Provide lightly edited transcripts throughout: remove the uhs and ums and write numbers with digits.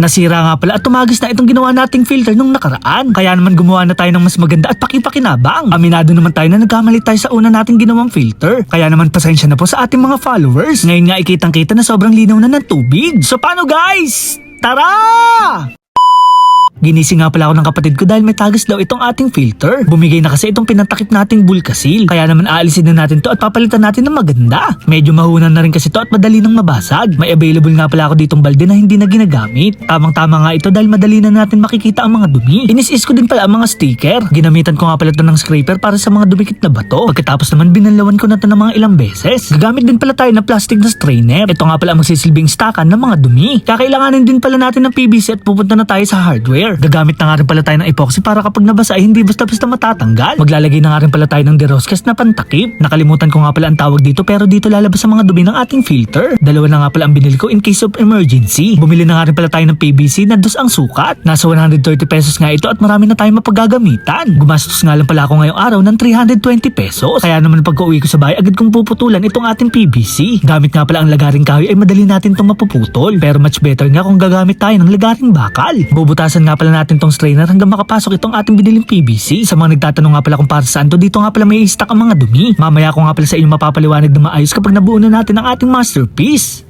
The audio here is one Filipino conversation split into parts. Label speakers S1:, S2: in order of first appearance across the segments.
S1: Nasira nga pala at tumagis na itong ginawa nating filter nung nakaraan. Kaya naman gumawa na tayo ng mas maganda at pakipakinabang. Aminado naman tayo na nagkamali tayo sa una nating ginawang filter. Kaya naman pasensya na po sa ating mga followers. Ngayon nga ikitang-kita na sobrang linaw na ng tubig. So paano guys? Tara! Ginising nga pala ako ng kapatid ko dahil may tagas daw itong ating filter. Bumigay na kasi itong pinantakip nating bulkasil. Kaya naman aalisin na natin to at papalitan natin ng maganda. Medyo mahunan na rin kasi to at madali nang mabasag. May available nga pala ako ditong balde na hindi na ginagamit. Tamang-tama nga ito dahil madali na natin makikita ang mga dumi. Inis-is ko din pala ang mga sticker. Ginamitan ko nga pala ito ng scraper para sa mga dumikit na bato. Pagkatapos naman binanlawan ko na ito ng mga ilang beses. Gagamit din pala tayo ng plastic na strainer. Ito nga pala ang magsisilbing stakan ng mga dumi. Kakailanganin din pala natin ng PVC at pupunta na tayo sa hardware. Gagamit na nga rin pala tayo ng epoxy para kapag nabasa ay hindi basta-basta matatanggal. Maglalagay na nga rin pala tayo ng deroscas na pantakip. Nakalimutan ko nga pala ang tawag dito pero dito lalabas ang mga dumi ng ating filter. Dalawa na nga pala ang binili ko in case of emergency. Bumili na nga rin pala tayo ng PVC na dos ang sukat. Nasa 130 pesos nga ito at marami na tayong mapagagamitan. Gumastos nga lang pala ako ngayong araw ng 320 pesos. Kaya naman pagka-uwi ko sa bahay agad kong puputulan itong ating PVC. Gamit nga pala ang lagaring kahoy ay madali natin itong mapuputol. Pero much better nga kung gagamit tayo ng lagaring bakal. Bubutasan nga pala natin tong strainer hanggang makapasok itong ating biniling PVC. Sa mga nagtatanong nga pala kung para saan to, dito nga pala may i-stack ang mga dumi. Mamaya ko nga pala sa inyo mapapaliwanag na maayos kapag nabuo na natin ang ating masterpiece.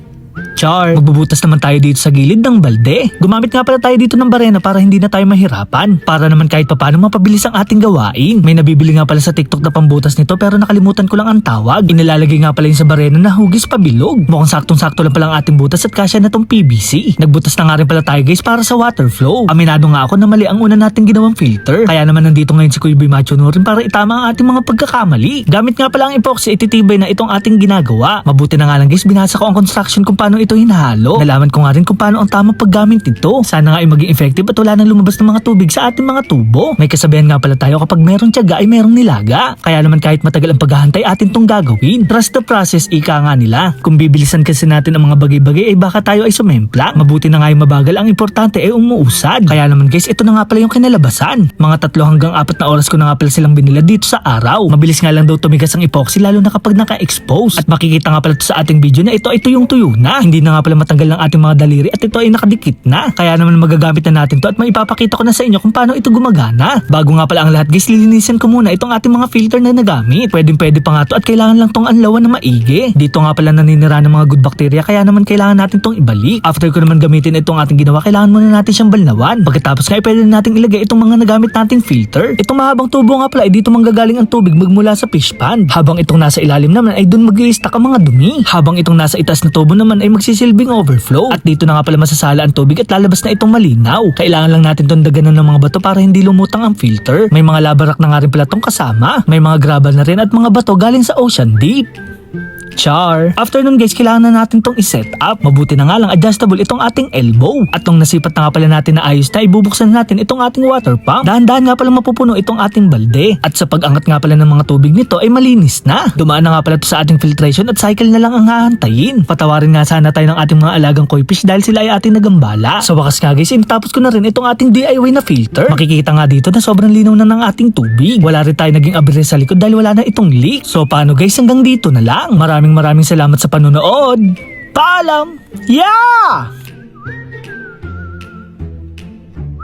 S1: Char, magbubutas naman tayo dito sa gilid ng balde. Gumamit nga pala tayo dito ng barena para hindi na tayo mahirapan. Para naman kahit papaano mapabilis ang ating gawain. May nabibili nga pala sa TikTok na pambutas nito pero nakalimutan ko lang ang tawag. Inilalagay nga pala yun sa barena na hugis pabilog. Mukhang saktong-sakto lang pala ang ating butas at kasya na tong PVC. Nagbutas na nga rin pala tayo guys para sa water flow. Aminado nga ako na mali ang una nating ginawang filter. Kaya naman nandito ngayon si Kuya Boy Macho rin para itama ang ating mga pagkakamali. Gamit nga pala ang epoxy, ititibay na itong ating ginagawa. Mabuti na nga lang guys, binasa ko ang construction kung paano ito hinahalo. Nalaman ko nga rin kung paano ang tamang paggamit nito. Sana nga ay maging effective at wala nang lumabas ng mga tubig sa ating mga tubo. May kasabihan nga pala tayo kapag merong tiyaga ay merong nilaga. Kaya naman kahit matagal ang paghahantay atin tong gagawin. Trust the process, ika nga nila. Kung bibilisan kasi natin ang mga bagay-bagay ay baka tayo ay sumempla. Mabuti na nga yung mabagal, ang importante ay umuusad. Kaya naman guys, ito na nga pala yung kinalabasan. Mga 3 hanggang 4 na oras ko na nga pala silang binila dito sa araw. Mabilis nga lang daw tumigas ang epoxy lalo na kapag naka-expose. At makikita nga pala ito sa ating video na ito ay tuyong-tuyo na. Hindi na nga pala matanggal ng ating mga daliri at ito ay nakadikit na. Kaya naman magagamit na natin to at maipapakita ko na sa inyo kung paano ito gumagana. Bago nga pala ang lahat guys, lilinisan ko muna itong ating mga filter na nagamit. Pwede pa nga to at kailangan lang tong anlawan na maigi. Dito nga pala naninira ng mga good bacteria kaya naman kailangan natin tong ibalik. After ko naman gamitin itong ating ginawa, kailangan muna natin siyang balnawan. Pagkatapos nga pwede natin ilagay itong mga nagamit nating filter. Itong mahabang tubo nga pala ay dito manggagaling ang tubig magmula sa fish pan. Habang itong nasa ilalim naman ay dun mag-i-stack ang mga dumi. Habang itong nasa itaas na tubo naman ay magsisilbing overflow. At dito na nga pala masasala ang tubig at lalabas na itong malinaw. Kailangan lang natin itong daganan ng mga bato para hindi lumutang ang filter. May mga labarak na nga rin pala itong kasama. May mga gravel na rin at mga bato galing sa ocean deep. Char. After nun guys, kailangan na natin tong i-set up. Mabuti na nga lang adjustable itong ating elbow. At nung nasipat na nga pala natin na ayos na, ibubuksan natin itong ating water pump. Dahan-dahan nga pala mapupuno itong ating balde. At sa pag-angat nga pala ng mga tubig nito ay malinis na. Dumaan na nga pala ito sa ating filtration at cycle na lang ang hahantayin. Patawarin nga sana tayo ng ating mga alagang koi fish dahil sila ay ating nagambala. Sa wakas nga guys, inatapos ko na rin itong ating DIY na filter. Makikita nga dito na sobrang linaw na ng ating tubig. Wala rin tayo naging abire sa likod dahil wala na itong leak. So paano guys, hanggang dito na lang. Maraming salamat sa panonood. Paalam! Yeah!